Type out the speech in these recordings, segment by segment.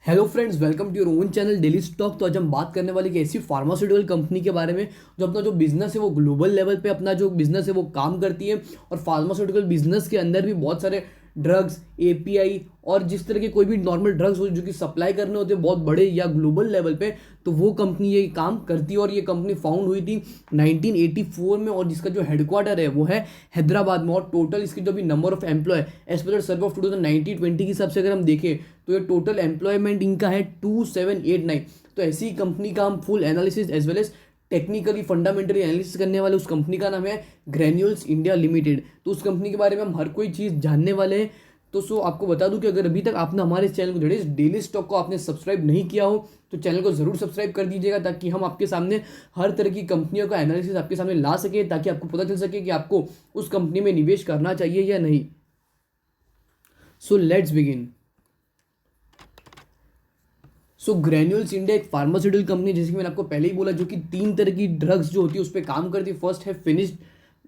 Hello friends, welcome to your own channel daily stock. तो आज हम बात करने वाले एक ऐसी फार्मास्यूटिकल कंपनी के बारे में जो अपना जो बिजनेस है वो ग्लोबल लेवल पे अपना जो बिजनेस है वो काम करती है। और फार्मास्यूटिकल बिजनेस के अंदर भी बहुत सारे ड्रग्स, एपीआई और जिस तरह के कोई भी नॉर्मल ड्रग्स हो जो कि सप्लाई करने होते हैं बहुत बड़े या ग्लोबल लेवल पे, तो वो कंपनी ये काम करती है। और ये कंपनी फाउंड हुई थी 1984 में और जिसका जो हेडक्वार्टर है वो है हैदराबाद में। और टोटल इसकी जो भी number of employ as per survey of 2019-20 के हिसाब से अगर हम देखें तो ये टोटल एम्प्लॉयमेंट इनका है 2789। तो ऐसी कंपनी का हम full analysis as well as technically fundamentally analysis करने वाले उस कंपनी का नाम है ग्रैन्यूल्स इंडिया लिमिटेड। तो उस कंपनी के बारे में हम हर कोई चीज़ जानने वाले हैं। तो आपको बता दूं कि अगर अभी तक आपने हमारे चैनल को डेली स्टॉक को आपने सब्सक्राइब नहीं किया हो तो चैनल को जरूर सब्सक्राइब कर दीजिएगा, ताकि हम आपके सामने हर तरह की कंपनियों का एनालिसिस आपके सामने ला सके, ताकि आपको पता चल सके कि आपको उस कंपनी में निवेश करना चाहिए या नहीं। So let's begin. Granules India एक फार्मास्यूटिकल कंपनी, जैसे कि मैंने आपको पहले ही बोला, जो कि तीन तरह की ड्रग्स जो होती है उस पर काम करती है। फर्स्ट है फिनिश्ड,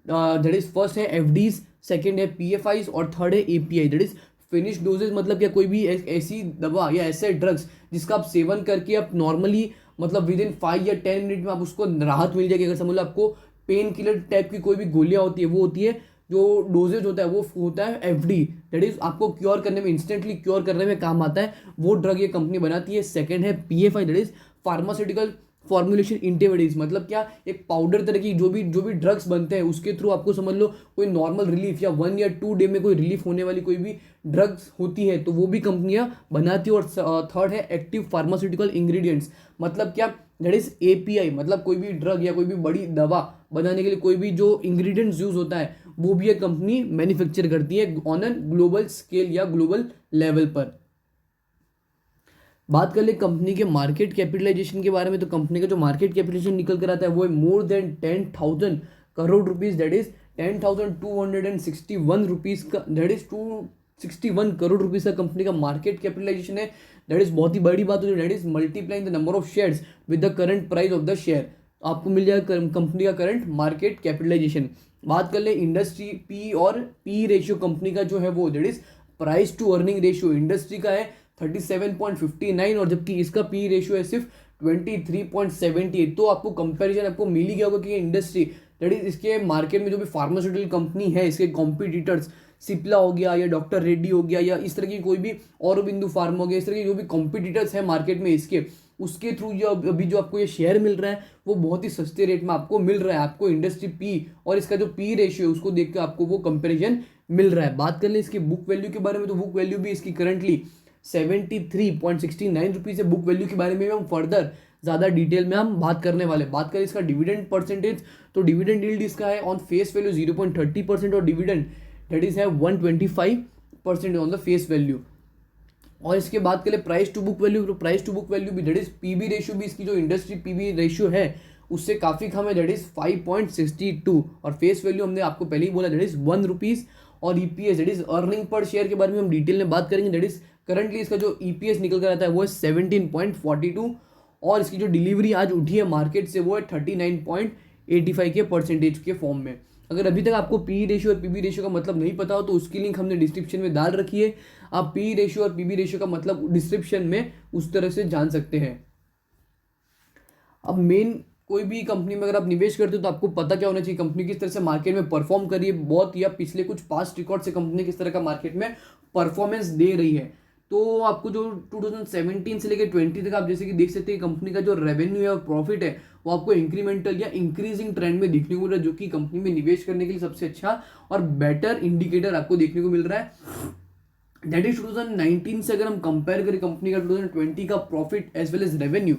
दैट इज फर्स्ट है एफडीज, सेकंड है पीएफआईज और थर्ड है API. That is finished doses, मतलब क्या कोई भी ऐसी दवा या ऐसे ड्रग्स जिसका आप सेवन करके आप नॉर्मली मतलब विद इन 5 या 10 मिनट में आप उसको राहत मिल जाएगी। अगर समझ लो आपको पेन किलर टाइप की कोई भी गोलियां होती है, वो होती है जो डोजेज होता है वो होता है एफडी, दैट इज आपको क्योर करने में, इंस्टेंटली क्योर करने में काम आता है। वो ड्रग ये कंपनी बनाती है। सेकंड है PFI, that is pharmaceutical formulation intermediates, मतलब क्या एक पाउडर तरह की जो भी ड्रग्स बनते हैं उसके थ्रू आपको समझ लो कोई नॉर्मल रिलीफ या 1 या 2 डे में कोई रिलीफ होने वाली कोई भी ड्रग्स होती है तो वो भी कंपनियां बनाती है। और थर्ड है एक्टिव फार्मास्यूटिकल इंग्रेडिएंट्स, मतलब क्या दैट इज एपीआई, मतलब कोई भी ड्रग या कोई भी बड़ी दवा बनाने के लिए कोई भी जो इंग्रेडिएंट्स यूज होता है वो भी एक कंपनी मैन्युफैक्चर करती है ऑन एन ग्लोबल स्केल या ग्लोबल लेवल पर। बात कर ले कंपनी के मार्केट कैपिटलाइजेशन के बारे में, तो कंपनी का जो मार्केट कैपिटलाइजेशन निकल कर आता है वो है more than 10,000 crore rupees, that is 10,261 rupees का, दैट इज 261 करोड़ रुपीज का कंपनी का मार्केट कैपिटलाइजेशन है। दैट इज बहुत ही बड़ी बात होती है। That is multiplying the number of shares with the current price of the share, आपको मिल जाएगा कंपनी का करंट मार्केट कैपिटलाइजेशन। बात कर ले इंडस्ट्री पी और पी रेशियो कंपनी का जो है वो, that is price to earning ratio, industry का है 37.59 और जबकि इसका पी रेशियो है सिर्फ 23.78। तो आपको कंपैरिजन आपको मिल ही गया होगा कि इंडस्ट्री दैट इज इसके मार्केट में जो भी फार्मास्यूटिकल कंपनी है, इसके कॉम्पिटिटर्स सिप्ला हो गया या डॉक्टर रेड्डी हो गया या इस तरह की कोई भी औरबिंदु फार्मा हो गया, इस तरह के जो भी कॉम्पिटिटर्स है मार्केट में इसके, उसके थ्रू जो अभी जो आपको ये शेयर मिल रहा है वो बहुत ही सस्ते रेट में आपको मिल रहा है। आपको इंडस्ट्री पी और इसका जो पी रेशियो है उसको देख के आपको वो कंपेरिजन मिल रहा है। बात कर ले इसकी बुक वैल्यू के बारे में, तो बुक वैल्यू भी इसकी करंटली 73.69 रुपीज है। बुक वैल्यू के बारे में हम फर्दर ज़्यादा डिटेल में हम बात करने वाले। बात करें इसका डिविडेंड परसेंटेज, तो डिविडेंड यील्ड इसका है ऑन फेस वैल्यू 0.30% और डिविडेंड दैट इज है 125% ऑन द फेस वैल्यू। और इसके बाद के लिए प्राइस टू बुक वैल्यू, तो प्राइस टू बुक वैल्यू भी दैट इज पीबी रेशियो भी इसकी जो इंडस्ट्री पीबी रेशियो है उससे काफ़ी कम है, दैट इज 5.62। और फेस वैल्यू हमने आपको पहले ही बोला दैट इज 1 रुपीज़। और EPS that is earning per share के बारे में हम डिटेल में बात करेंगे। दैट इज करंटली इसका जो ईपीएस निकल कर आता है वो है 17.42 और इसकी जो डिलीवरी आज उठी है मार्केट से वो है 39.85 के परसेंटेज के फॉर्म में। अगर अभी तक आपको पी रेशियो और पीबी रेशियो का मतलब नहीं पता हो तो उसकी लिंक हमने डिस्क्रिप्शन में डाल रखी है। आप पी रेशियो और पीबी रेशियो का मतलब डिस्क्रिप्शन में उस तरह से जान सकते हैं। अब मेन कोई भी कंपनी में अगर आप निवेश करते हो तो आपको पता क्या होना चाहिए, कंपनी किस तरह से मार्केट में परफॉर्म कर रही है बहुत, या पिछले कुछ पास्ट रिकॉर्ड से कंपनी किस तरह का मार्केट में परफॉर्मेंस दे रही है। तो आपको जो 2017 से लेकर 20 तक आप जैसे कि देख सकते हैं कंपनी का जो रेवेन्यू है और प्रॉफिट है वो आपको इंक्रीमेंटल या इंक्रीजिंग ट्रेंड में देखने को मिल रहा है, जो कि कंपनी में निवेश करने के लिए सबसे अच्छा और बेटर इंडिकेटर आपको देखने को मिल रहा है। दैट इज 2019 से अगर हम कंपेयर करें कंपनी का 2020 का profit as well as revenue,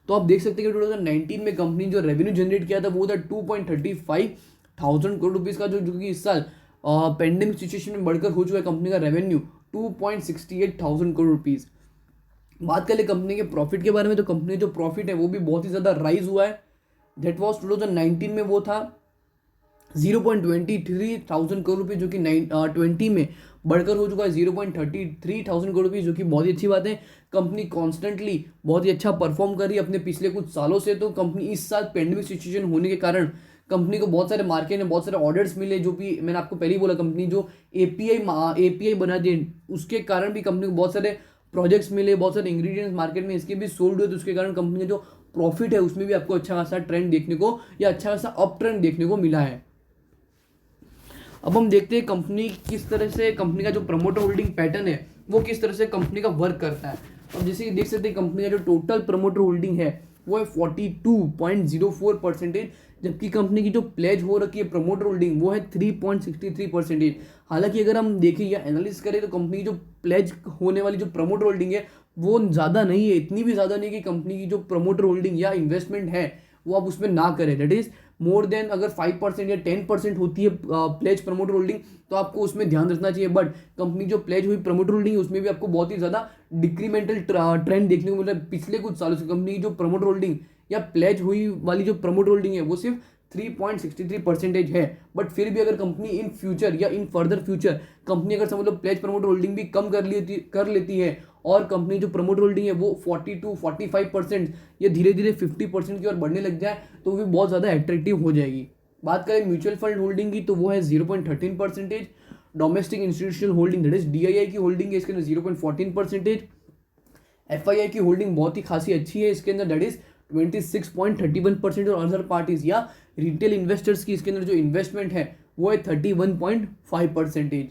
तो आप देख सकते हैं कि 2019 में कंपनी जो रेवेन्यू जनरेट किया था वो था 2.35 थाउजेंड करोड़ रुपीज़ का, जो कि इस साल पेंडेमिक सिचुएशन में बढ़कर हो चुका है कंपनी का रेवेन्यू 2.68 थाउजेंड करोड़ रुपीज़। बात करें कंपनी के प्रॉफिट के बारे में, तो कंपनी जो प्रॉफिट है वो भी बहुत ही ज़्यादा राइज हुआ है। दैट वॉज 2019 में वो था 0.23 थाउजेंड करोड़ रुपये, जो कि 20 में बढ़कर हो चुका है 0.33 थाउजेंड करोड़ रुपये, जो कि बहुत ही अच्छी बात है। कंपनी कॉन्स्टेंटली बहुत ही अच्छा परफॉर्म कर रही है अपने पिछले कुछ सालों से। तो कंपनी इस साल पेंडेमिक सिचुएशन होने के कारण कंपनी को बहुत सारे मार्केट में बहुत सारे ऑर्डर्स मिले, जो भी मैंने आपको पहले ही बोला कंपनी जो एपीआई बना दी उसके कारण भी कंपनी को बहुत सारे प्रोजेक्ट्स मिले, बहुत सारे इंग्रेडिएंट्स मार्केट में इसके भी सोल्ड हुए, तो उसके कारण कंपनी का जो प्रॉफिट है उसमें भी आपको अच्छा खासा ट्रेंड देखने को या अच्छा खासा अप ट्रेंड देखने को मिला है। अब हम देखते हैं कंपनी किस तरह से, कंपनी का जो प्रमोटर होल्डिंग पैटर्न है वो किस तरह से कंपनी का वर्क करता है। अब जैसे कि देख सकते हैं कंपनी का जो टोटल प्रमोटर होल्डिंग है वो है 42.04%, जबकि कंपनी की जो प्लेज हो रखी है प्रमोटर होल्डिंग वो है 3.63%। हालांकि अगर हम देखें या एनालिसिस करें तो कंपनी की जो प्लेज होने वाली जो प्रमोटर होल्डिंग है वो ज़्यादा नहीं है, इतनी भी ज़्यादा नहीं कि कंपनी की जो प्रमोटर होल्डिंग या इन्वेस्टमेंट है वो आप उसमें ना करें। दैट इज मोर देन अगर 5% या 10% होती है प्लेज प्रमोटर होल्डिंग तो आपको उसमें ध्यान रखना चाहिए। बट कंपनी जो प्लेज हुई प्रमोटर होल्डिंग है उसमें भी आपको बहुत ही ज़्यादा डिक्रीमेंटल ट्रेंड देखने को मिल रहा है। पिछले कुछ सालों से कंपनी की जो प्रमोटर होल्डिंग या प्लेज हुई वाली जो प्रमोटर होल्डिंग है वो सिर्फ 3.63% है। बट फिर भी अगर कंपनी इन फ्यूचर या इन फर्दर फ्यूचर कंपनी अगर समझ लो प्लेज प्रमोटर होल्डिंग भी कम कर लेती है और कंपनी जो प्रमोटर होल्डिंग है वो 42-45% या धीरे धीरे 50% की ओर बढ़ने लग जाए तो वो भी बहुत ज़्यादा एट्रैक्टिव हो जाएगी। बात करें म्यूचुअल फंड होल्डिंग की तो वो है 0.13%। Domestic institutional holding that is DII की होल्डिंग है इसके अंदर 0.14%। FII की होल्डिंग बहुत ही खासी अच्छी है इसके अंदर दैट इज 26.31%। और अदर पार्टीज या रिटेल इन्वेस्टर्स की इसके अंदर जो इन्वेस्टमेंट है वो है 31.5%।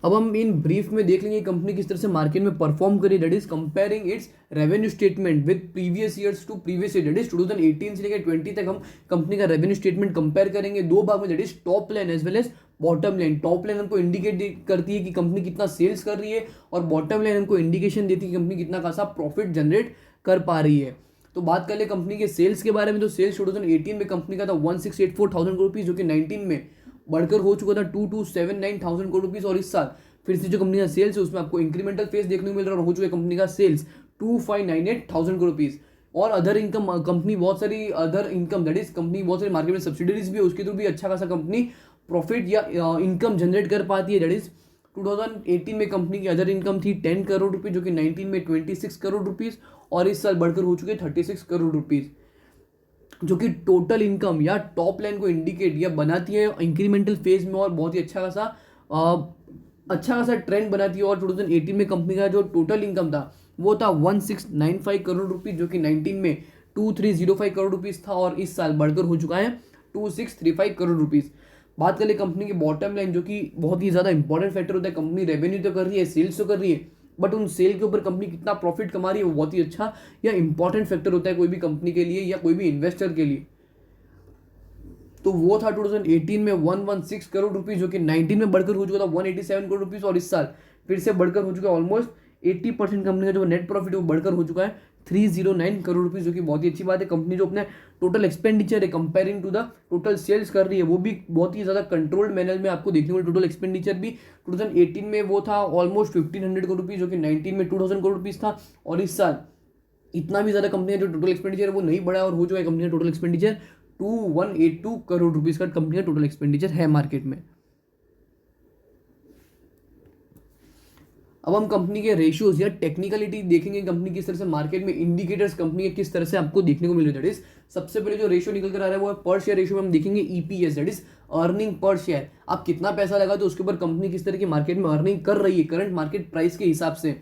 अब हम इन ब्रीफ में देख लेंगे कंपनी किस तरह से मार्केट में परफॉर्म करी, that is comparing its revenue statement with previous years to previous year, that is 2018 से लेकर 20 तक हम कंपनी का रेवेन्यू स्टेटमेंट कंपेयर करेंगे दो भाग में, that is top line as well as bottom line. Top line हमको इंडिकेट करती है कि कंपनी कितना सेल्स कर रही है और बॉटम लाइन हमको इंडिकेशन देती है कि कंपनी कितना खासा प्रॉफिट जनरेट कर पा रही है। तो बात कर ले कंपनी के सेल्स के बारे में, तो सेल्स 2018 में कंपनी का था 1684,000 करोड़ रुपीज, जो कि 19 में बढ़कर हो चुका था 2279,000 करोड़ रुपीज। और इस साल फिर से जो कंपनी का सेल्स है उसमें आपको इंक्रीमेंटल फेस देखने को मिल रहा है और हो चुका है कंपनी का सेल्स 2598,000 करोड़ रुपीज। और अदर इनकम, कंपनी बहुत सारी other income that is company बहुत सारी मार्केट में सब्सिडरीज भी है, उसके थ्रू भी अच्छा खासा कंपनी प्रॉफिट या इनकम जनरेट कर पाती है। दैट इज 2018 में कंपनी की अदर इनकम थी 10 करोड़ रुपीज, जो कि 19 में 26 करोड़ रुपीज और इस साल बढ़कर हो चुके 36 करोड़ रुपीज, जो कि टोटल इनकम या टॉप लाइन को इंडिकेट या बनाती है इंक्रीमेंटल फेज में और बहुत ही अच्छा खासा ट्रेंड बनाती है। और 2018 में कंपनी का जो टोटल इनकम था वो था 1695 करोड़ रुपीज, जो कि 19 में 2305 करोड़ रुपीज था और इस साल बढ़कर हो चुका है 2635 करोड़ रुपीज। बात करें कंपनी की बॉटम लाइन, जो कि बहुत ही ज़्यादा इंपॉर्टेंट फैक्टर होता है। कंपनी रेवेन्यू तो कर रही है, सेल्स तो कर रही है, बट उन सेल के ऊपर कंपनी कितना प्रॉफिट कमा रही है वो बहुत ही अच्छा या इंपॉर्टेंट फैक्टर होता है कोई भी कंपनी के लिए या कोई भी इन्वेस्टर के लिए। तो वो था 2018 में 116 करोड़ रुपीज, जो कि 19 में बढ़कर हो चुका था 187 करोड़ रुपीज और इस साल फिर से बढ़कर हो चुका है ऑलमोस्ट 80% कंपनी का जो नेट प्रॉफिट है वो बढ़कर हो चुका है 309 करोड़ रुपीज, जो कि बहुत ही अच्छी बात है। कंपनी जो अपने टोटल एक्सपेंडिचर है comparing to the total sales कर रही है वो भी बहुत ही ज़्यादा कंट्रोल्ड मैनर में आपको देखने को। टोटल एक्सपेंडिचर भी 2018 में वो था ऑलमोस्ट 1500 करोड़ रुपीज, जो कि 19 में 2000 करोड़ रुपीज था और इस साल इतना भी ज़्यादा कंपनी का जो टोटल एक्सपेंडिचर है वो नहीं बढ़ा और हो चुका है कंपनी का टोटल एक्सपेंडिचर 2182 करोड़ रुपीज का कंपनी का टोटल एक्सपेंडिचर है मार्केट में। अब हम कंपनी के रेशियोज या टेक्निकलिटी देखेंगे कंपनी किस तरह से मार्केट में इंडिकेटर्स कंपनी के किस तरह से आपको देखने को मिल रहे हैं। दैट इज सबसे पहले जो रेशियो निकल कर आ रहा है वो है पर शेयर रेशियो में हम देखेंगे EPS, that is earning per share. आप कितना पैसा लगा तो उसके ऊपर कंपनी किस तरह की मार्केट में अर्निंग कर रही है करंट मार्केट प्राइस के हिसाब से,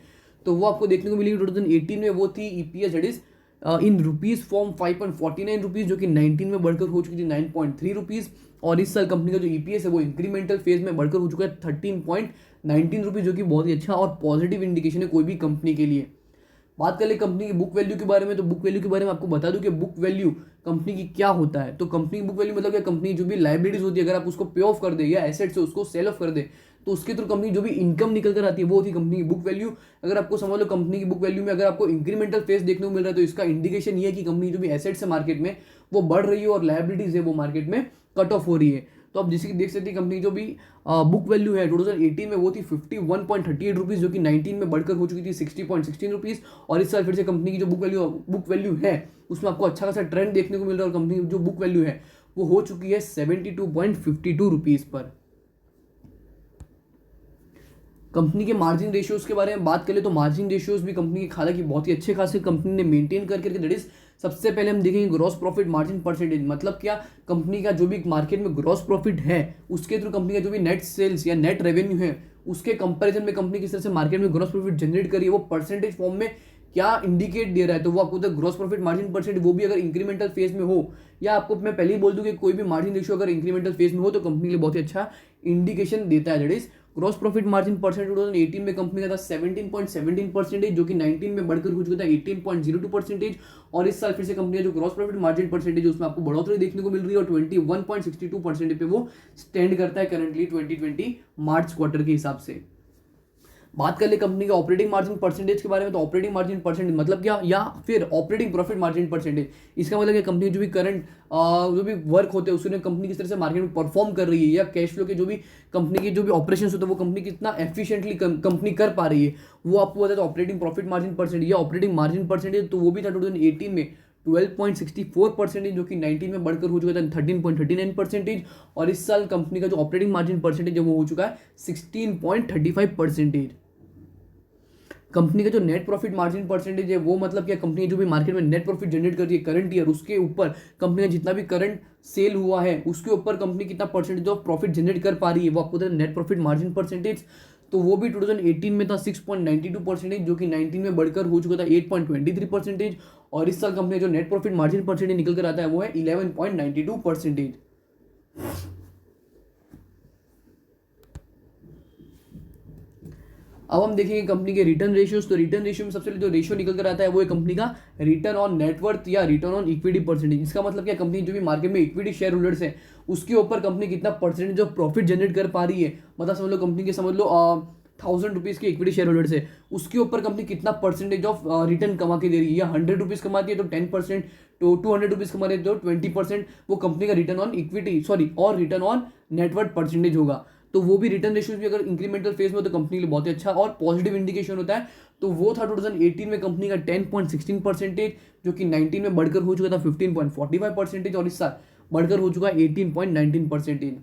तो वो आपको देखने को मिलेगी। 2018 में वो थी EPS that is in rupees form 5.49 rupees, जो कि 19 में बढ़कर हो चुकी थी 9.3 रुपीज और इस साल कंपनी का जो EPS है वो इंक्रीमेंटल फेज में बढ़कर हो चुका है 13.19 रुपीज, जो कि बहुत ही अच्छा और पॉजिटिव इंडिकेशन है कोई भी कंपनी के लिए। बात कर ले कंपनी की बुक वैल्यू के बारे में, तो बुक वैल्यू के बारे में आपको बता दूं कि बुक वैल्यू कंपनी की क्या होता है। तो कंपनी की बुक वैल्यू मतलब क्या, कंपनी जो भी लाइबिलिटीज होती है अगर आप उसको पे ऑफ कर दे या एसेट से उसको सेल ऑफ कर दे तो उसके थ्रू कंपनी जो भी इनकम निकल कर आती है वो होती है कंपनी की बुक वैल्यू। अगर आपको समझ लो कंपनी की बुक वैल्यू में अगर आपको इंक्रीमेंटल फेस देखने को मिल रहा है तो इसका इंडिकेशन ये है कि कंपनी जो भी एसेट्स है मार्केट में वो बढ़ रही है और लाइबिलिटीज है वो मार्केट में कट ऑफ हो रही है। तो आप जैसे कि देख सकते हैं कंपनी जो भी बुक वैल्यू है 2018 में वो थी 51.38 रुपीज़, जो कि 19 में बढ़कर हो चुकी थी 60.16 रुपीज़ और इस साल फिर से कंपनी की जो बुक वैल्यू है उसमें आपको अच्छा खासा ट्रेंड देखने को मिल रहा है और कंपनी की जो बुक वैल्यू है वो हो चुकी है 72.52 रुपीज़ पर। कंपनी के मार्जिन रेशियोज के बारे में बात करें तो मार्जिन रेशियोज भी कंपनी के हालांकि बहुत ही अच्छे खासे कंपनी ने मेंटेन करके दैट इज सबसे पहले हम देखेंगे ग्रॉस प्रॉफिट मार्जिन परसेंटेज, मतलब क्या कंपनी का जो भी मार्केट में ग्रॉस प्रॉफिट है उसके थ्रू कंपनी का जो भी नेट सेल्स या नेट रेवेन्यू है उसके कंपैरिजन में कंपनी किस तरह से मार्केट में ग्रॉस प्रॉफिट जनरेट करी है, वो परसेंटेज फॉर्म में क्या इंडिकेट दे रहा है, तो वो आपको ग्रॉस प्रॉफिट मार्जिन परसेंट वो भी अगर इंक्रीमेंटल फेज में हो, या आपको मैं पहले ही बोल दूं कि कोई भी मार्जिन रेशियो अगर इंक्रीमेंटल फेज में हो तो कंपनी के लिए बहुत ही अच्छा इंडिकेशन देता है। That is gross profit margin percent 2018 में कंपनी का था 17.17%, जो कि 19 में बढ़कर हो चुका था 18.02%, और इस साल फिर से कंपनी का जो ग्रॉस प्रॉफिट मार्जिन परसेंटेज उसमें आपको बढ़ोतरी देखने को मिल रही है, और 21.62% पे वो स्टैंड करता है करंटली 2020 मार्च क्वार्टर के हिसाब से। बात कर ले कंपनी के ऑपरेटिंग मार्जिन परसेंटेज के बारे में, तो ऑपरेटिंग मार्जिन परसेंटेज मतलब क्या, या फिर ऑपरेटिंग प्रॉफिट मार्जिन परसेंटेज, इसका मतलब क्या कंपनी जो भी करंट जो भी वर्क होते हैं उसमें कंपनी किस तरह से मार्केट में परफॉर्म कर रही है, या कैश फ्लो के जो भी कंपनी के जो भी ऑपरेशंस होते हैं वो कंपनी कितना एफिशिएंटली कंपनी कर पा रही है, वो आपको बताया। तो ऑपरेटिंग प्रॉफिट मार्जिन परसेंटेज या ऑपरेटिंग मार्जिन परसेंटेज तो वो भी था 2018 में 12.64%, जो कि 19 में बढ़कर हो चुका था 13.39%, और इस साल कंपनी का जो ऑपरेटिंग मार्जिन परसेंटेज है वो हो चुका है 16.35%। कंपनी का जो नेट प्रॉफिट मार्जिन परसेंटेज है वो मतलब क्या, कंपनी जो भी मार्केट में नेट प्रॉफिट जनरेट कर रही है करंट ईयर, उसके ऊपर कंपनी का जितना भी करंट सेल हुआ है उसके ऊपर कंपनी कितना परसेंटेज ऑफ प्रॉफिट जनरेट कर पा रही है, वो आपको नेट प्रॉफिट मार्जिन परसेंटेज। तो वो भी 2018 में था 6.92%, जो कि 19 में बढ़कर हो चुका था 8.23%, और इस साल कंपनी जो नेट प्रॉफिट मार्जिन परसेंटेज निकल कर आता है वो है 11.92%। अब हम देखेंगे कंपनी के रिटर्न रेशियोज। तो रिटर्न रेशियो में सबसे पहले जो रेशियो निकल कर आता है वो है कंपनी का रिटर्न ऑन नेटवर्थ या रिटर्न ऑन इक्विटी परसेंटेज। इसका मतलब क्या, कंपनी जो भी मार्केट में इक्विटी शेयर होल्डर्स है उसके ऊपर कंपनी कितना परसेंटेज ऑफ प्रॉफिट जनरेट कर पा रही है, मतलब समझ लो कंपनी के समझ लो 1000 रुपीज़ के इक्विटी शेयर होल्डर्स है, उसके ऊपर कंपनी कितना परसेंटेज ऑफ रिटर्न कमा के दे रही है, या 100 रुपीज़ कमाती है तो 10%, तो 200 रुपीज़ कमा रही है तो 20%, वो कंपनी का रिटर्न ऑन इक्विटी और रिटर्न ऑन नेटवर्थ परसेंटेज होगा। तो वो भी रिटर्न रेशियो भी अगर इंक्रीमेंटल फेज में हो तो कंपनी के लिए बहुत ही अच्छा और पॉजिटिव इंडिकेशन होता है। तो वो था 2018 में कंपनी का 10.16%, जो कि 19 में बढ़कर हो चुका था 15.45%, और इस साल बढ़कर हो चुका है 18.19%।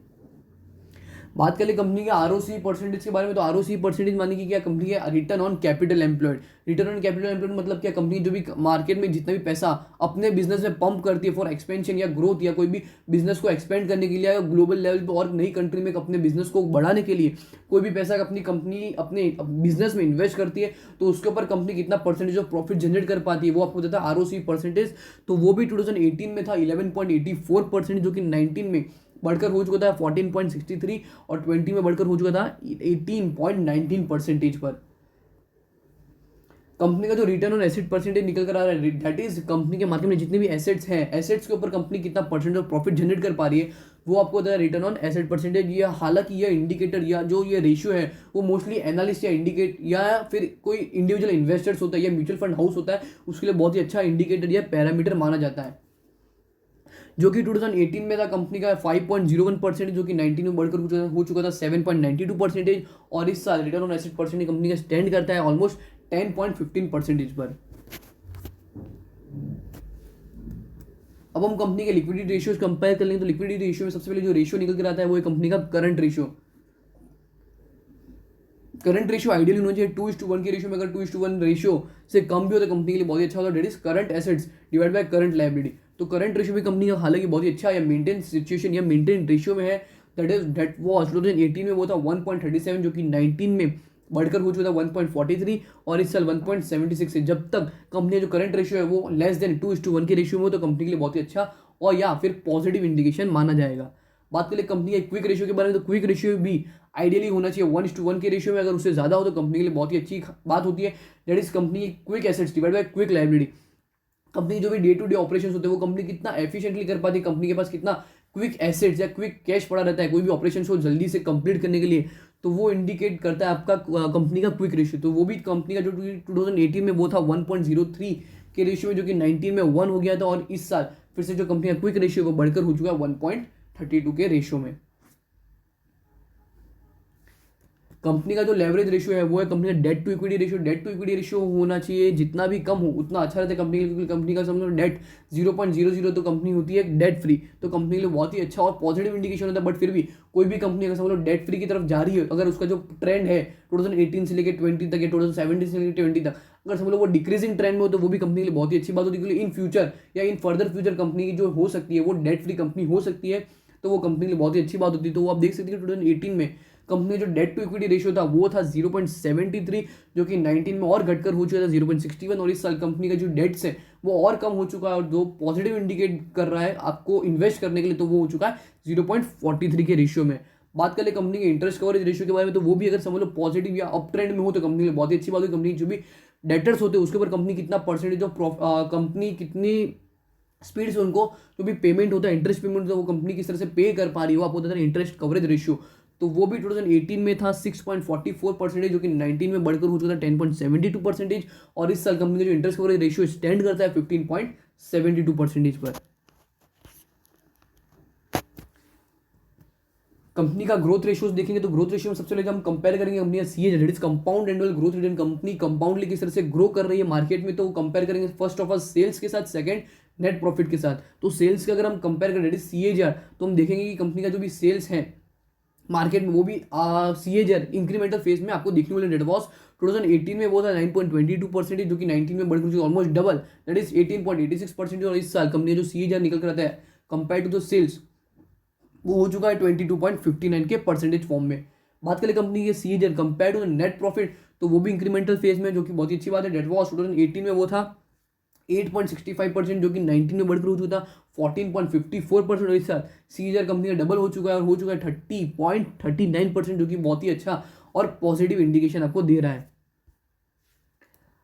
बात करें कंपनी के आरओसी परसेंटेज के बारे में, तो आरओसी परसेंटेज माने कि क्या, कंपनी के return on capital employed. Return on capital employed मतलब क्या, कंपनी जो भी मार्केट में जितना भी पैसा अपने बिजनेस में पंप करती है फॉर एक्सपेंशन या ग्रोथ, या कोई भी बिजनेस को एक्सपेंड करने के लिए, या ग्लोबल लेवल पर और नई कंट्री में अपने बिजनेस को बढ़ाने के लिए कोई भी पैसा अपनी कंपनी अपने बिजनेस में इन्वेस्ट करती है, तो उसके ऊपर कंपनी कितना परसेंटेज ऑफ प्रॉफिट जनरेट कर पाती है, वो आपको देता है आरओसी परसेंटेज। तो वो भी 2018 में था 11.84%, जो कि 19 में बढ़कर हो चुका था 14.63, और 20 में बढ़कर हो चुका था 18.19% पर। कंपनी का जो रिटर्न ऑन एसेट परसेंटेज निकल कर आ रहा है, दैट इज कंपनी के मार्केट में जितने भी एसेट्स हैं, एसेट्स के ऊपर कंपनी कितना परसेंट ऑफ प्रॉफिट जनरेट कर पा रही है, वो आपको होता है रिटर्न ऑन एसेट परसेंटेज। ये हालांकि यह इंडिकेटर या जो ये रेशियो है वो मोस्टली एनालिस्ट या इंडिकेट या फिर कोई इंडिविजुअल इन्वेस्टर्स होता है या म्यूचुअल फंड हाउस होता है उसके लिए बहुत ही अच्छा इंडिकेटर या पैरामीटर माना जाता है, जो कि 2018 में था कंपनी का 5.01%, जो कि 19 में बढ़कर हो चुका था 7.92%, और इस साल return on asset percentage company का स्टैंड करता है ऑलमोस्ट 10.15% पर। अब हम कंपनी के लिक्विडिटी रेशियोज कंपेयर कर लेंगे, तो लिक्विडिटी रेशियो में सबसे पहले जो रेशियो निकल कर आता है वो है कंपनी का current ratio. Current ratio ideally होना चाहिए 2:1 के रेशियो में, अगर 2:1 रेशियो से कम भी हो तो कंपनी के लिए बहुत ही अच्छा होता है, that is current assets divide by current liability. तो करंट रेशियो भी कंपनी का हालांकि बहुत ही अच्छा या मेंटेन सिचुएशन या मेंटेन रेशियो में है, दैट वाज 2018 में वो था 1.37, जो कि 19 में बढ़कर हो चुका था 1.43, और इस साल 1.76 है। जब तक कंपनी जो करंट रेशियो है वो लेस देन 2:1 के रेशियो में हो तो कंपनी के लिए बहुत ही अच्छा और या फिर पॉजिटिव इंडिकेशन माना जाएगा। बात करें कंपनी के क्विक रेशियो के बारे में, तो क्विक रेशियो भी आइडियली होना चाहिए 1:1 के रेशियो में, अगर उससे ज़्यादा हो तो कंपनी के लिए बहुत ही अच्छी बात होती है, दैट इज कंपनी की quick assets divide bye quick liability. Company जो भी डे टू डे ऑपरेशन होते हैं वो कंपनी कितना एफिशिएंटली कर पाती है, कंपनी के पास कितना क्विक एसेट्स या क्विक कैश पड़ा रहता है कोई भी ऑपरेशन को जल्दी से कंप्लीट करने के लिए, तो वो इंडिकेट करता है आपका कंपनी का क्विक रेशियो। तो वो भी कंपनी का जो 2018 में वो था 1.03 के रेशियो में, जो कि 19 में 1 हो गया था, और इस साल फिर से जो कंपनी का क्विक रेशियो वो बढ़कर हो चुका है 1.32 के रेशियो में। कंपनी का जो लेवरेज रेशियो है वो है कंपनी का debt to equity ratio. Debt to equity ratio होना चाहिए, जितना भी कम हो उतना अच्छा रहता है कंपनी के लिए। कंपनी का समझो डेट 0.00 तो कंपनी होती है डेट फ्री, तो कंपनी के लिए बहुत ही अच्छा और पॉजिटिव इंडिकेशन होता है। बट फिर भी कोई भी कंपनी अगर समझो डेट फ्री की तरफ जा रही है, अगर उसका जो ट्रेंड है 2018 से लेकर 20 तक या 2017 से लेकर 20 तक अगर समझ लो वो डिक्रीजिंग ट्रेंड में हो तो वो भी कंपनी के लिए बहुत ही अच्छी बात होती है, क्योंकि इन फ्यूचर या इन फर्दर फ्यूचर कंपनी की जो हो सकती है वो डेट फ्री कंपनी हो सकती है, तो वो कंपनी के लिए बहुत ही अच्छी बात होती है। तो वो आप देख सकते हैं 2018 में कंपनी जो डेट टू इक्विटी रेशियो था वो था 0.73, जो कि 19 में और घटकर हो चुका था 0.61, और इस साल कंपनी का जो डेट्स है वो और कम हो चुका है, और जो पॉजिटिव इंडिकेट कर रहा है आपको इन्वेस्ट करने के लिए, तो वो हो चुका है 0.43 के रेशियो में। बात करें कंपनी के इंटरेस्ट कवरेज रेशियो के बारे में, तो वो भी अगर समझ लो पॉजिटिव या अप ट्रेंड में हो तो कंपनी के लिए बहुत ही अच्छी बात है। कंपनी जो भी डेटर्स होते हैं उसके ऊपर कंपनी कितना परसेंटेज ऑफ कंपनी कितनी स्पीड से उनको जो भी पेमेंट होता है, इंटरेस्ट पेमेंट होता है, वो कंपनी किस तरह से पे कर पा रही है, वो आपको होता है इंटरेस्ट कवरेज रेशियो। तो वो भी 2018 में था 6.44%, जो कि 19 में बढ़कर हो चुका था 10.72%, और इस साल कंपनी का जो इंटरेस्ट कवरेज रेशियो स्टैंड करता है 15.72% पर। कंपनी का ग्रोथ रेशियोज देखेंगे तो ग्रोथ रेशियो में सबसे पहले हम कंपेयर करेंगे कंपनी का CAG, that is compound annual growth rate. Company compoundly किस तरह से ग्रो कर रही है मार्केट में, तो वो कंपेयर करेंगे फर्स्ट ऑफ ऑल सेल्स के साथ, सेकंड नेट प्रॉफिट के साथ। तो सेल्स के अगर हम कंपेयर करें दैट इज सीएजीआर, तो हम देखेंगे कि कंपनी का जो भी सेल्स है मार्केट में वो भी सीएजीआर इंक्रीमेंटल फेज में आपको देखने को मिले। डेट वॉज 2018 में वो था 9.22%, जो कि 19 में बढ़कर ऑलमोस्ट डबल, दैट इज 18.86%, और इस साल कंपनी जो सीएजीआर निकल कर आता है कंपेयर टू द सेल्स वो हो चुका है 22.59 के परसेंटेज फॉर्म में। बात करें कंपनी के CAGR compare to net profit, तो वो भी इंक्रीमेंटल फेज में, जो कि बहुत ही अच्छी बात है। डेट वॉज 2018 में वो था 8.65%, जो कि 19 में बढ़कर हो चुका था 14.54%, और इस साल सीएजीआर कंपनी का डबल हो चुका है और हो चुका है 30.39%, जो कि बहुत ही अच्छा और पॉजिटिव इंडिकेशन आपको दे रहा है।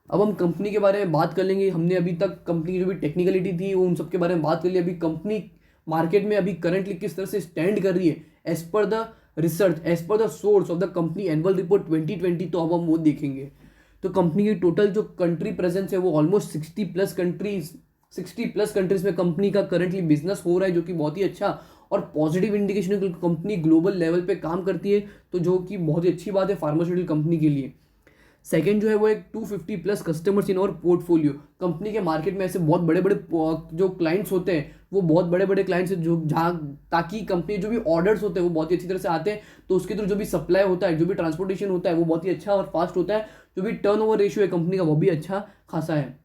अब हम कंपनी के बारे में बात कर लेंगे। हमने अभी तक कंपनी की जो भी टेक्निकलिटी थी वो उन सब के बारे में बात कर ली। अभी कंपनी मार्केट में अभी करंटली किस तरह से स्टैंड कर रही है as per the research, as per the source of the company annual report 2020, तो अब हम वो देखेंगे। तो कंपनी की टोटल जो कंट्री प्रेजेंस है वो ऑलमोस्ट 60 प्लस कंट्रीज में कंपनी का करंटली बिजनेस हो रहा है, जो कि बहुत ही अच्छा और पॉजिटिव इंडिकेशन है कि कंपनी ग्लोबल लेवल पे काम करती है, तो जो कि बहुत ही अच्छी बात है फार्मास्यूटिकल कंपनी के लिए। सेकंड जो है वो एक 250 प्लस कस्टमर्स इन और पोर्टफोलियो। कंपनी के मार्केट में ऐसे बहुत बड़े बड़े जो क्लाइंट्स होते हैं वो बहुत बड़े बड़े क्लाइंट्स हैं, जो जहाँ ताकि कंपनी जो भी ऑर्डर्स होते हैं वो बहुत ही अच्छी तरह से आते हैं, तो उसके थ्रू जो भी सप्लाई होता है, जो भी ट्रांसपोर्टेशन होता है वो बहुत ही अच्छा और फास्ट होता है। जो भी टर्नओवर रेशियो है कंपनी का वो भी अच्छा खासा है।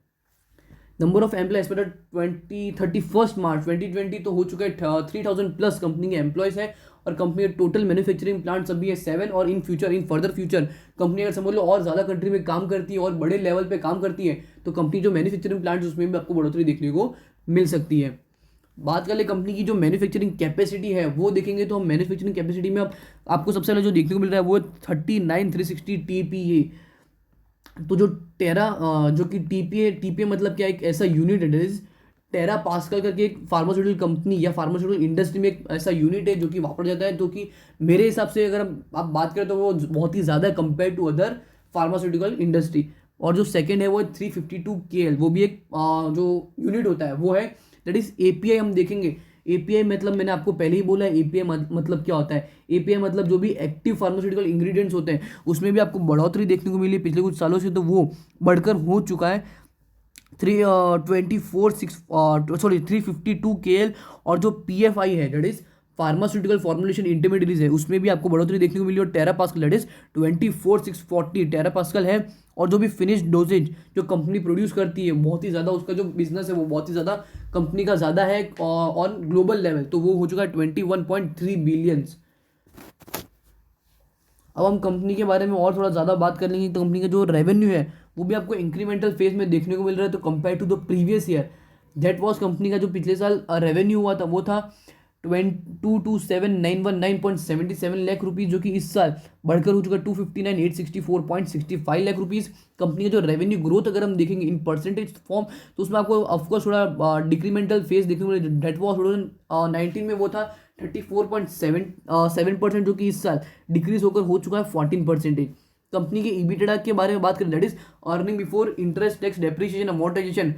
Number of employ as per 31 मार्च 2020 तो हो चुका है 3000 प्लस कंपनी के एम्प्लॉयज है, और कंपनी के टोटल मैन्युफैक्चरिंग प्लांट्स अभी है 7, और इन फर्दर फ्यूचर कंपनी अगर समझ लो और ज़्यादा कंट्री में काम करती है और बड़े लेवल पे काम करती है, तो कंपनी जो मैन्युफैक्चरिंग प्लांट्स उसमें भी आपको बढ़ोतरी देखने को मिल सकती है। बात कर ले कंपनी की जो मैन्युफैक्चरिंग कैपेसिटी है वो देखेंगे, तो हम मैन्युफैक्चरिंग कैपेसिटी में आपको सबसे पहले जो देखने को मिल रहा है वो 39,360 TPA। तो जो जो कि टीपीए मतलब क्या, एक ऐसा यूनिट है, टेरा पास्कल करके एक फार्मास्यूटिकल कंपनी या फार्मास्यूटिकल इंडस्ट्री में एक ऐसा यूनिट है जो कि वापरा जाता है, जो कि मेरे हिसाब से अगर आप बात करें तो वो बहुत ही ज़्यादा है compare to other pharmaceutical industry. और जो सेकंड है वो 352 KL, वो भी एक जो यूनिट होता है वो है, दैट इज एपीआई। हम देखेंगे एपीआई मतलब मैंने आपको पहले ही बोला है एपीआई मतलब क्या होता है। एपीआई मतलब जो भी एक्टिव फार्मास्यूटिकल इंग्रेडिएंट्स होते हैं उसमें भी आपको बढ़ोतरी देखने को मिली पिछले कुछ सालों से, तो वो बढ़कर हो चुका है 352 KL। और जो PFI है that is pharmaceutical formulation intermediates है, उसमें भी आपको बढ़ोतरी देखने को मिली, और tera pascal that is 24640 tera pascal है। और जो भी फिनिश्ड डोजेज जो कंपनी प्रोड्यूस करती है बहुत ही ज़्यादा, उसका जो बिजनेस है वो बहुत ही ज़्यादा कंपनी का ज़्यादा है ऑन ग्लोबल लेवल, तो वो हो चुका है 21.3 बिलियंस। अब हम कंपनी के बारे में और थोड़ा ज़्यादा बात कर लेंगे, तो कंपनी का जो रेवेन्यू है वो भी आपको इंक्रीमेंटल फेज में देखने को मिल रहा है। तो compare to the previous year, that was company का जो पिछले साल रेवेन्यू हुआ था वो था 227,919.77 लाख रुपीज़, जो कि इस साल बढ़कर हो चुका 259,864.65 लाख रुपीज़। कंपनी का जो रेवेन्यू ग्रोथ अगर हम देखेंगे इन परसेंटेज फॉर्म, तो उसमें आपको ऑफकोर्स थोड़ा डिक्रीमेंटल फेज देखने को मिला। डेट वॉज 2019 में वो था 34.7%, जो कि इस साल डिक्रीज होकर हो चुका है 14%। कंपनी के EBITDA के बारे में बात करें, that is earning before interest tax depreciation amortisation,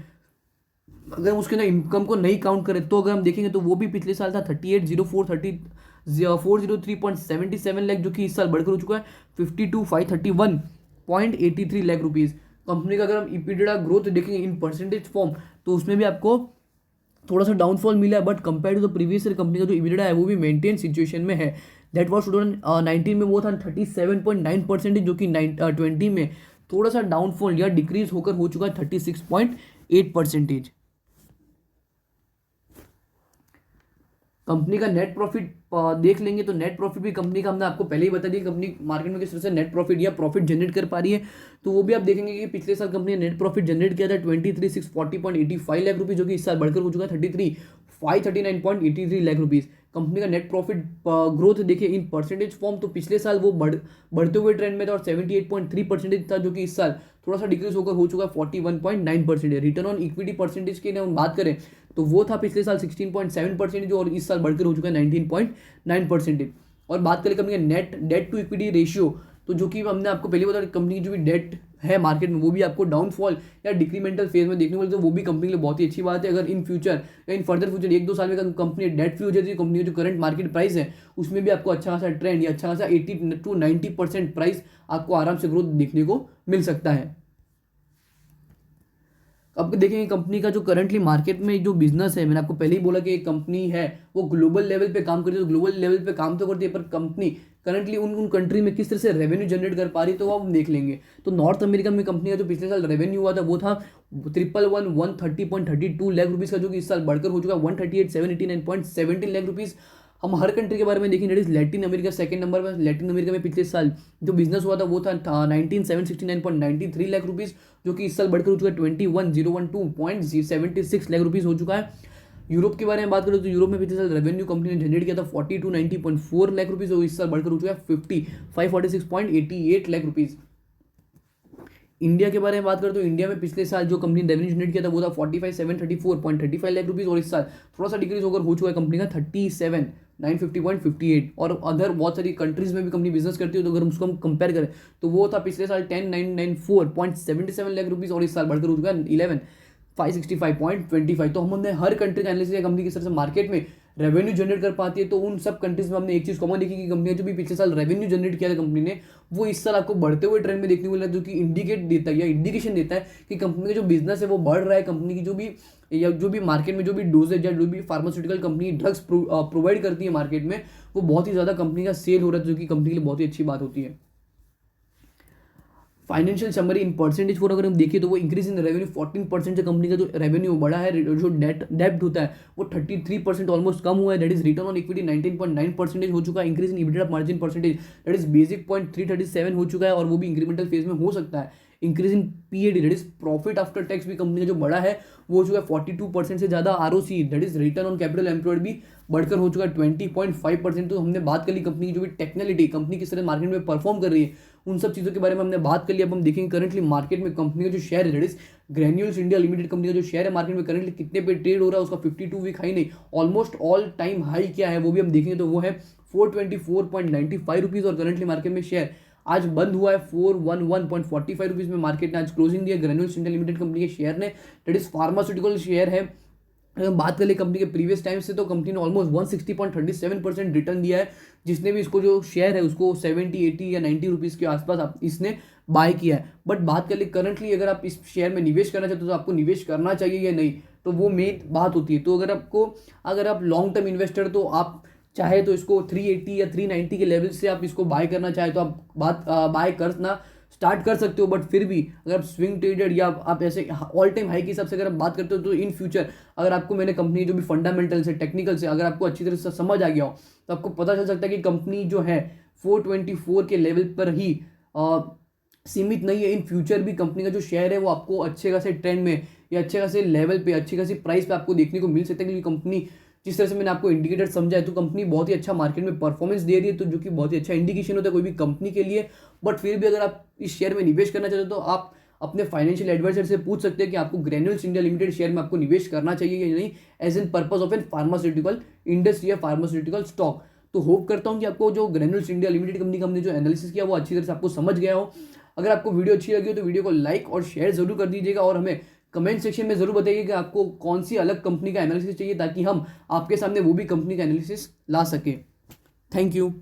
अगर उसके अंदर इनकम को नहीं काउंट करें तो अगर हम देखेंगे तो वो भी पिछले साल था 403.77 लाख, जो कि इस साल बढ़कर हो चुका है 52,531.83 लाख रुपीज़। कंपनी का अगर हम EBITDA ग्रोथ देखेंगे इन परसेंटेज फॉर्म, तो उसमें भी आपको थोड़ा सा डाउनफॉल मिला है, but compare to the previous year company का जो EBITDA है वो भी मेंटेन सिचुएशन में है। दैट वॉज 2019 में वो था 37.9%, जो कि 20 में थोड़ा सा डाउनफॉल या डिक्रीज होकर हो चुका है 36.8%। कंपनी का नेट प्रॉफिट देख लेंगे तो नेट प्रॉफिट भी कंपनी का हमने आपको पहले ही बता दिया कंपनी मार्केट में किस तरह से नेट प्रॉफिट या प्रॉफिट जनरेट कर पा रही है। तो वो भी आप देखेंगे कि पिछले साल कंपनी ने नेट प्रॉफिट जनरेट किया था 23,640.85 लाख रुपीज़, जो कि इस साल बढ़कर हो चुका है 33,539.83 लाख रुपीज़। कंपनी का नेट प्रॉफिट ग्रोथ देखिए इन परसेंटेज फॉर्म, तो पिछले साल वो बढ़ते हुए ट्रेंड में था और 78.3% था, जो कि इस साल थोड़ा सा डिक्रीज होकर हो चुका है 41.9%। रिटर्न ऑन इक्विटी परसेंटेज की हम बात करें तो वो था पिछले साल 16.7% और इस साल बढ़कर हो चुका है 19.9%। और बात करें कंपनी का net debt to equity ratio, तो जो कि हमने आपको पहले बताया कंपनी की जो भी डेट है मार्केट में वो भी आपको डाउनफॉल या डिक्रीमेंटल फेज में देखने को मिलता है, तो वो भी कंपनी के लिए बहुत ही अच्छी बात है। अगर इन फ्यूचर या इन फर्दर फ्यूचर 1-2 साल में कंपनी डेट फ्री हो जाती है, कंपनी का जो करंट मार्केट प्राइस है उसमें भी आपको अच्छा खासा ट्रेंड या अच्छा खासा 80 to 90% प्राइस आपको आराम से ग्रोथ देखने को मिल सकता है। अब देखेंगे कंपनी का जो करंटली मार्केट में जो बिजनेस है, मैंने आपको पहले ही बोला कि एक कंपनी है वो ग्लोबल लेवल पे काम करती है, तो ग्लोबल लेवल पे काम तो करती है पर कंपनी करंटली उन कंट्री में किस तरह से रेवेन्यू जनरेट कर पा रही है तो वो हम देख लेंगे। तो नॉर्थ अमेरिका में कंपनी का जो पिछले साल रेवेन्यू हुआ था वो था 130.32 लाख रुपीज़ का, जो कि इस साल बढ़कर हो चुका है 138,789.17 लाख रुपीज़। हम हर कंट्री के बारे में देखें, that is Latin America second number पर। लैटिन अमेरिका में पिछले साल जो बिजनेस हुआ था वो था 19,769.93 लाख रुपीज़, जो कि इस साल बढ़कर हो चुका है 21,012.76 लाख रुपीज़ हो चुका है। यूरोप के बारे में बात करें तो यूरोप में पिछले साल रेवेन्यू कंपनी ने जनरेट किया था 4290.4 लाख रुपीज़, और इस साल बढ़कर हो चुका है 546.88 लाख रुपीज़। इंडिया के बारे में बात करें तो इंडिया में पिछले साल जो कंपनी ने रेवेन्यू जनरेट किया था वो था 45,734.35 लाख रुपीज़, और इस साल थोड़ा सा डिक्रीज होकर हो चुका है कंपनी का 37,950.58। और अदर बहुत सारी कंट्रीज में भी कंपनी बिजनेस करती है, तो अगर उसको हम कंपेयर करें तो वो था पिछले साल 10,994.77 लाख रुपीज़, और इस साल बढ़कर हो चुका है 11,565.25। तो हमने हर कंट्री का एनालिसिस कंपनी किस तरह से मार्केट में रेवेन्यू जनरेट कर पाती है, तो उन सब कंट्रीज में हमने एक चीज़ कॉमन देखी कि कंपनी जो भी पिछले साल रेवेन्यू जनरेट किया था कंपनी ने, वो इस साल आपको बढ़ते हुए ट्रेंड में देखने को मिला, जो कि इंडिकेट देता है या इंडिकेशन देता है कि कंपनी का जो बिजनेस है वो बढ़ रहा है। कंपनी की जो भी मार्केट में जो भी डोजेज या जो भी फार्मास्यूटिकल कंपनी ड्रग्स प्रोवाइड करती है मार्केट में, वो बहुत ही ज़्यादा कंपनी का सेल हो रहा है, जो कि कंपनी के लिए बहुत ही अच्छी बात होती है। Financial summary in percentage for अगर हम देखें तो वो इंक्रीज इन रेवेन्यू 14% से कंपनी का जो रेवेन्यू बढ़ा है, जो डेब्ट होता है वो 33% ऑलमोस्ट कम हुआ है। That is return on equity 19.9% हो चुका है। Increase in EBITDA margin percentage that is basic 0.337 हो चुका है, और वो भी इंक्रीमेंटल फेज में हो सकता है। Increase in PAD that is profit after tax भी कंपनी का जो बड़ा है वो हो चुका है 42% से ज़्यादा। ROC that is return on capital employed भी बढ़कर हो चुका है 20.5%। तो हमने बात कर ली कंपनी की जो भी टेक्निकलिटी, कंपनी किस तरह मार्केट में परफॉर्म कर रही है, उन सब चीज़ों के बारे में हमने बात कर ली। अब हम देखेंगे करंटली मार्केट में कंपनी का जो शेयर है that is granules India limited company का जो शेयर है मार्केट में करंटली कितने पे ट्रेड हो रहा है, उसका 52 वीक हाई नहीं ऑलमोस्ट ऑल टाइम हाई क्या है वो भी हम देखेंगे, तो वो है 424.95 रुपीज़, और करंटली मार्केट में शेयर आज बंद हुआ है 411.45 रुपीज़ में मार्केट ने आज क्लोजिंग दिया ग्रैन्यूल्स इंडिया लिमिटेड कंपनी के शेयर ने। दैट इज फार्मास्यूटिकल शेयर है। अगर बात कर ले कंपनी के प्रीवियस टाइम से, तो कंपनी ने ऑलमोस्ट 160.37% रिटर्न दिया है। जिसने भी इसको जो शेयर है उसको 70, 80 या 90 रुपीज़ के आसपास इसने बाय किया है। बट बात कर ले करंटली अगर आप इस शेयर में निवेश करना चाहते हो तो आपको निवेश करना चाहिए या नहीं, तो वो मेन बात होती है। तो अगर आप लॉन्ग टर्म इन्वेस्टर, तो आप चाहे तो इसको 380 या 390 के लेवल से आप इसको बाय करना चाहे तो आप बाय करना स्टार्ट कर सकते हो। बट फिर भी अगर आप स्विंग ट्रेडर या आप ऐसे ऑल टाइम हाई के हिसाब से अगर आप बात करते हो, तो इन फ्यूचर अगर आपको मैंने कंपनी जो भी फंडामेंटल्स है, टेक्निकल्स है, अगर आपको अच्छी तरह से समझ आ गया हो तो आपको पता चल सकता है कि कंपनी जो है 424 के लेवल पर ही सीमित नहीं है। इन फ्यूचर भी कंपनी का जो शेयर है वो आपको अच्छे खासे ट्रेंड में या अच्छे खासे लेवल पे, अच्छी खासी प्राइस पे आपको देखने को मिल सकता है, क्योंकि कंपनी जिस तरह से मैंने आपको इंडिकेटर समझा है, तो कंपनी बहुत ही अच्छा मार्केट में परफॉर्मेंस दे रही है, तो जो कि बहुत ही अच्छा इंडिकेशन होता है कोई भी कंपनी के लिए। बट फिर भी अगर आप इस शेयर में निवेश करना चाहते हो तो आप अपने फाइनेंशियल एडवाइजर से पूछ सकते हैं कि आपको ग्रैन्यूल्स इंडिया लिमिटेड शेयर में आपको निवेश करना चाहिए या नहीं, as an purpose of an pharmaceutical industry या फार्मास्यूटिकल स्टॉक। तो होप करता हूँ कि आपको जो ग्रैन्यूल्स इंडिया लिमिटेड कंपनी का हमने जो एनालिसिस किया वो अच्छी तरह से आपको समझ गया हो। अगर आपको वीडियो अच्छी लगी हो तो वीडियो को लाइक और शेयर जरूर कर दीजिएगा, और हमें कमेंट सेक्शन में जरूर बताइए कि आपको कौन सी अलग कंपनी का एनालिसिस चाहिए, ताकि हम आपके सामने वो भी कंपनी का एनालिसिस ला सकें। Thank you.